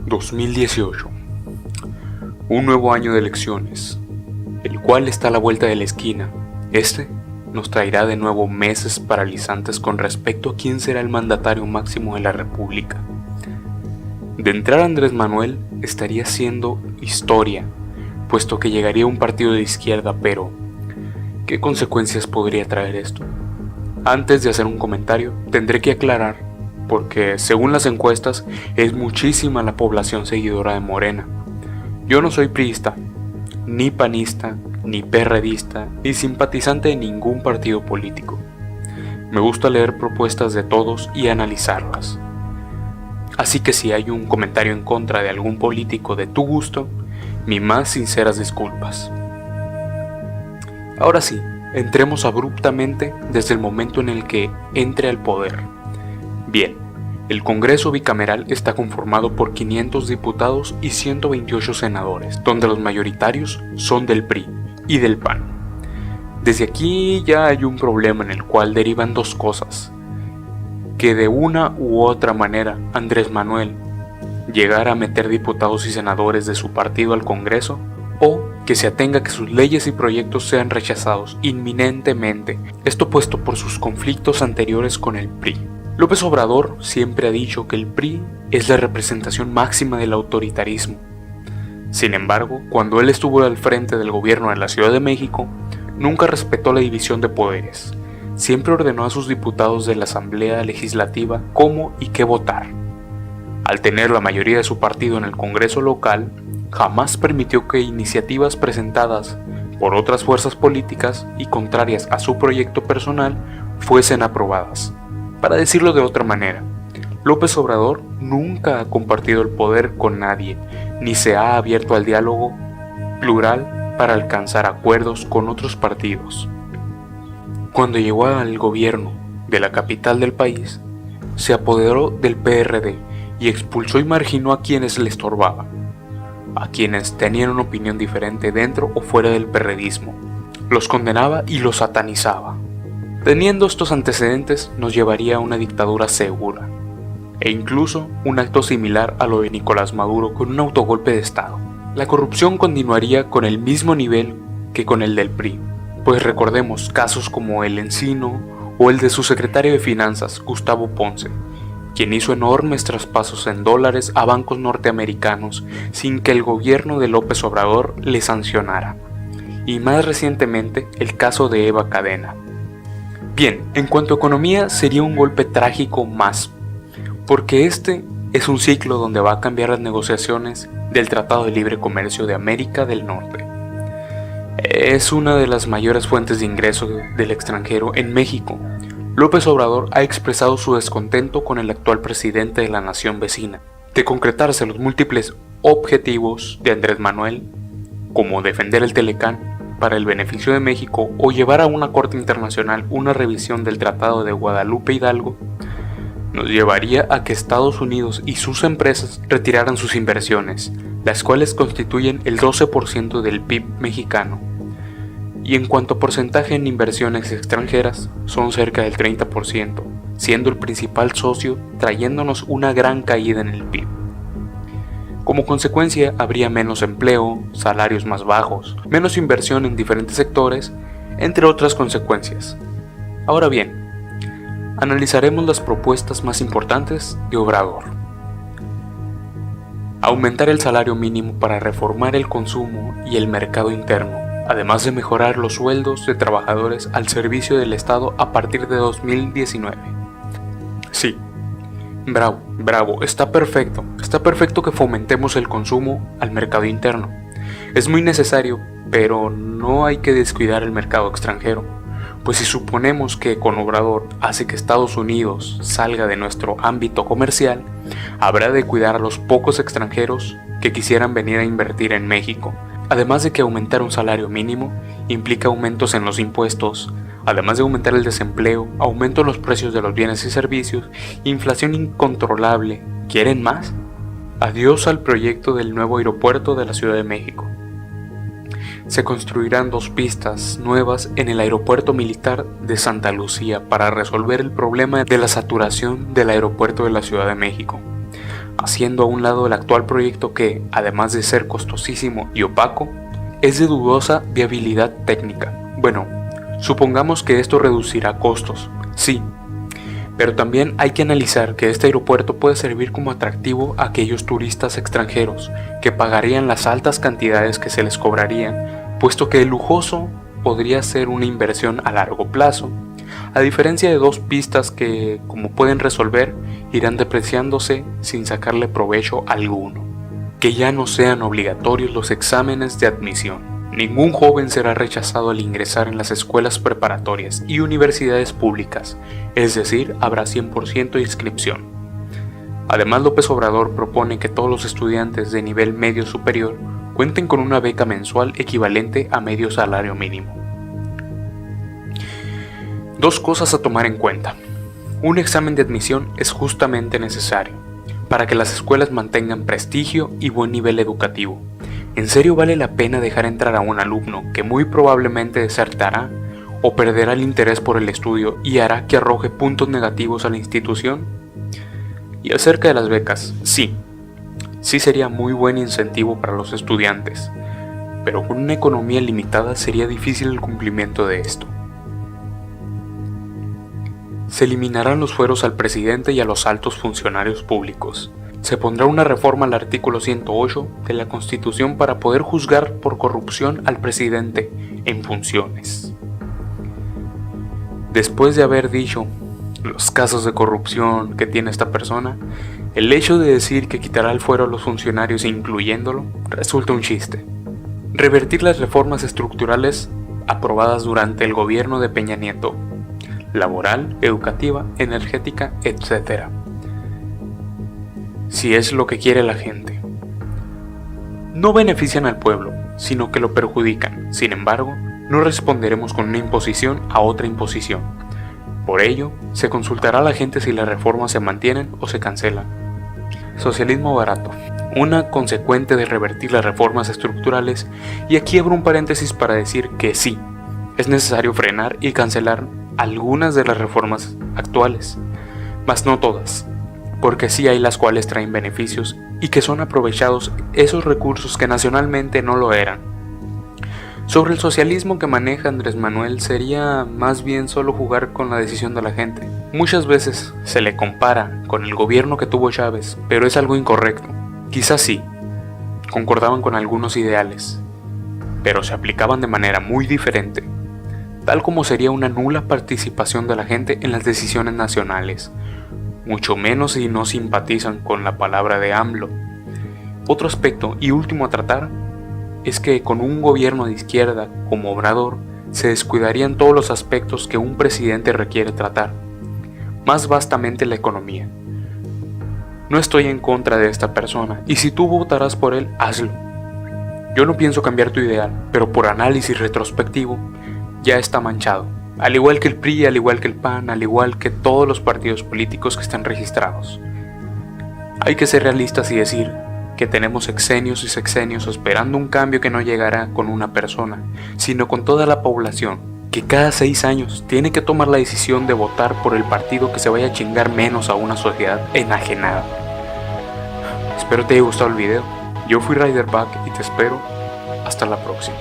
2018. Un nuevo año de elecciones, el cual está a la vuelta de la esquina. Este nos traerá de nuevo meses paralizantes con respecto a quién será el mandatario máximo de la República. De entrar Andrés Manuel estaría siendo historia, puesto que llegaría un partido de izquierda, pero ¿qué consecuencias podría traer esto? Antes de hacer un comentario, tendré que aclarar, porque según las encuestas, es muchísima la población seguidora de Morena. Yo no soy priista, ni panista, ni perredista, ni simpatizante de ningún partido político. Me gusta leer propuestas de todos y analizarlas. Así que si hay un comentario en contra de algún político de tu gusto, mis más sinceras disculpas. Ahora sí, entremos abruptamente desde el momento en el que entre al poder. Bien, el Congreso bicameral está conformado por 500 diputados y 128 senadores, donde los mayoritarios son del PRI y del PAN. Desde aquí ya hay un problema en el cual derivan dos cosas: que de una u otra manera Andrés Manuel llegara a meter diputados y senadores de su partido al Congreso, o que se atenga que sus leyes y proyectos sean rechazados inminentemente, esto puesto por sus conflictos anteriores con el PRI. López Obrador siempre ha dicho que el PRI es la representación máxima del autoritarismo. Sin embargo, cuando él estuvo al frente del gobierno de la Ciudad de México, nunca respetó la división de poderes. Siempre ordenó a sus diputados de la Asamblea Legislativa cómo y qué votar. Al tener la mayoría de su partido en el Congreso local, jamás permitió que iniciativas presentadas por otras fuerzas políticas y contrarias a su proyecto personal fuesen aprobadas. Para decirlo de otra manera, López Obrador nunca ha compartido el poder con nadie, ni se ha abierto al diálogo plural para alcanzar acuerdos con otros partidos. Cuando llegó al gobierno de la capital del país, se apoderó del PRD y expulsó y marginó a quienes le estorbaban, a quienes tenían una opinión diferente dentro o fuera del perredismo. Los condenaba y los satanizaba. Teniendo estos antecedentes nos llevaría a una dictadura segura, e incluso un acto similar a lo de Nicolás Maduro con un autogolpe de Estado. La corrupción continuaría con el mismo nivel que con el del PRI, pues recordemos casos como el Encino o el de su secretario de Finanzas, Gustavo Ponce, quien hizo enormes traspasos en dólares a bancos norteamericanos sin que el gobierno de López Obrador le sancionara. Y más recientemente el caso de Eva Cadena. Bien, en cuanto a economía sería un golpe trágico más, porque este es un ciclo donde va a cambiar las negociaciones del Tratado de Libre Comercio de América del Norte. Es una de las mayores fuentes de ingreso del extranjero en México. López Obrador ha expresado su descontento con el actual presidente de la nación vecina. De concretarse los múltiples objetivos de Andrés Manuel, como defender el Telecán para el beneficio de México o llevar a una corte internacional una revisión del Tratado de Guadalupe Hidalgo, nos llevaría a que Estados Unidos y sus empresas retiraran sus inversiones, las cuales constituyen el 12% del PIB mexicano. Y en cuanto a porcentaje en inversiones extranjeras, son cerca del 30%, siendo el principal socio trayéndonos una gran caída en el PIB. Como consecuencia, habría menos empleo, salarios más bajos, menos inversión en diferentes sectores, entre otras consecuencias. Ahora bien, analizaremos las propuestas más importantes de Obrador. Aumentar el salario mínimo para reformar el consumo y el mercado interno, además de mejorar los sueldos de trabajadores al servicio del Estado a partir de 2019. Sí. Bravo, está perfecto que fomentemos el consumo al mercado interno. Es muy necesario, pero no hay que descuidar el mercado extranjero, pues si suponemos que con Obrador hace que Estados Unidos salga de nuestro ámbito comercial, habrá de cuidar a los pocos extranjeros que quisieran venir a invertir en México. Además de que aumentar un salario mínimo implica aumentos en los impuestos, además de aumentar el desempleo, aumento en los precios de los bienes y servicios, inflación incontrolable. ¿Quieren más? Adiós al proyecto del nuevo aeropuerto de la Ciudad de México. Se construirán 2 pistas nuevas en el aeropuerto militar de Santa Lucía para resolver el problema de la saturación del aeropuerto de la Ciudad de México. haciendo a un lado el actual proyecto que, además de ser costosísimo y opaco, es de dudosa viabilidad técnica. Bueno, supongamos que esto reducirá costos, sí, pero también hay que analizar que este aeropuerto puede servir como atractivo a aquellos turistas extranjeros que pagarían las altas cantidades que se les cobrarían, puesto que el lujoso podría ser una inversión a largo plazo, a diferencia de dos pistas que, como pueden resolver, irán depreciándose sin sacarle provecho alguno. Que ya no sean obligatorios los exámenes de admisión. Ningún joven será rechazado al ingresar en las escuelas preparatorias y universidades públicas, es decir, habrá 100% de inscripción. Además, López Obrador propone que todos los estudiantes de nivel medio superior cuenten con una beca mensual equivalente a medio salario mínimo. Dos cosas a tomar en cuenta. Un examen de admisión es justamente necesario para que las escuelas mantengan prestigio y buen nivel educativo. ¿En serio vale la pena dejar entrar a un alumno que muy probablemente desertará o perderá el interés por el estudio y hará que arroje puntos negativos a la institución? Y acerca de las becas, sí sería muy buen incentivo para los estudiantes, pero con una economía limitada sería difícil el cumplimiento de esto. Se eliminarán los fueros al presidente y a los altos funcionarios públicos. Se pondrá una reforma al artículo 108 de la Constitución para poder juzgar por corrupción al presidente en funciones. Después de haber dicho los casos de corrupción que tiene esta persona, el hecho de decir que quitará el fuero a los funcionarios incluyéndolo resulta un chiste. Revertir las reformas estructurales aprobadas durante el gobierno de Peña Nieto, laboral, educativa, energética, etc. Si es lo que quiere la gente. No benefician al pueblo, sino que lo perjudican. Sin embargo, no responderemos con una imposición a otra imposición. Por ello, se consultará a la gente si las reformas se mantienen o se cancelan. Socialismo barato. Una consecuente de revertir las reformas estructurales, y aquí abro un paréntesis para decir que sí, es necesario frenar y cancelar algunas de las reformas actuales, mas no todas, porque sí hay las cuales traen beneficios y que son aprovechados esos recursos que nacionalmente no lo eran. Sobre el socialismo que maneja Andrés Manuel sería más bien solo jugar con la decisión de la gente. Muchas veces se le compara con el gobierno que tuvo Chávez, pero es algo incorrecto. Quizás sí, concordaban con algunos ideales, pero se aplicaban de manera muy diferente, tal como sería una nula participación de la gente en las decisiones nacionales, mucho menos si no simpatizan con la palabra de AMLO. Otro aspecto y último a tratar es que con un gobierno de izquierda como Obrador se descuidarían todos los aspectos que un presidente requiere tratar, más vastamente la economía. No estoy en contra de esta persona y si tú votarás por él, hazlo. Yo no pienso cambiar tu ideal, pero por análisis retrospectivo ya está manchado, al igual que el PRI, al igual que el PAN, al igual que todos los partidos políticos que están registrados. Hay que ser realistas y decir que tenemos sexenios y sexenios esperando un cambio que no llegará con una persona, sino con toda la población, que cada 6 años tiene que tomar la decisión de votar por el partido que se vaya a chingar menos a una sociedad enajenada. Espero te haya gustado el video. Yo fui Riderback y te espero hasta la próxima.